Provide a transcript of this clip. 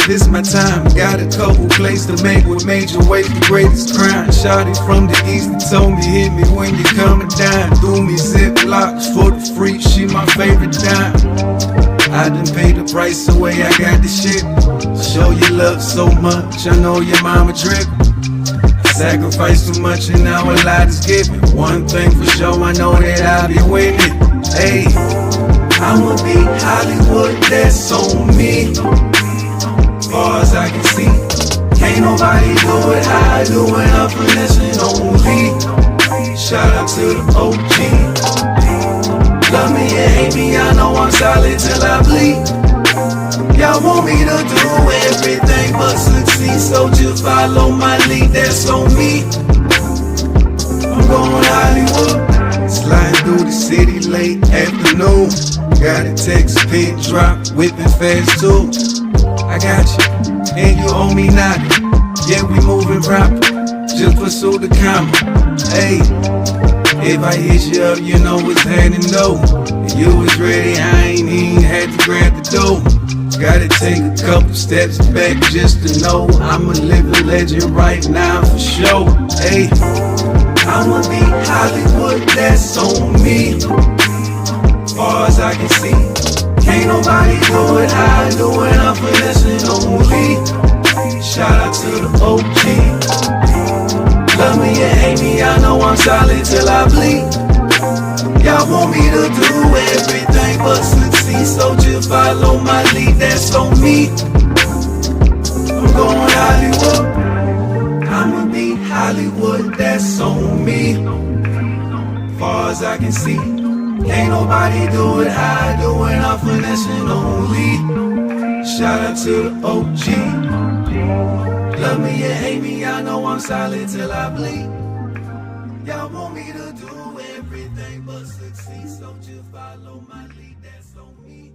this my time. Got a couple plays to make with major weight, the greatest crime. Shawty from the east that told me hit me when you coming down. Threw me ziplocs for the free, she my favorite dime. I done paid the price away, I got the shit. Show you love so much, I know your mama trippin'. Sacrifice too much and now a lot is given. One thing for sure, I know that I'll be winning. Hey, I'ma be Hollywood, that's on me. Far as I can see, can't nobody do it how I do it, I'm finessing only. Shout out to the OG. Love me and hate me, I know I'm solid till I bleed. Y'all want me to do everything but succeed, so just follow my lead, that's on me. I'm going Hollywood, sliding through the city late afternoon. Got a text, pin drop, whipping fast too. I got you, and you owe me nothing. Yeah, we moving proper, just pursue the comma. Hey, if I hit you up, you know what's happening though. If you was ready, I ain't even had to grab the dough. Gotta take a couple steps back just to know I'm a living legend right now for sure. Hey, I'ma be Hollywood, that's on me. Far as I can see, can't nobody do it how I do it, I'm finessing only. Shout out to the OG. Love me and hate me, I know I'm solid till I bleed. Y'all want me to do everything but succeed, so just follow my lead, that's on me. I'm going Hollywood, I'ma be Hollywood, that's on me. Far as I can see, can't nobody do it how I do it, I'm finessing only. Shout out to the OG. Love me and hate me, I know I'm solid till I bleed. Y'all want me to do everything but succeed, so just follow my lead, that's on me.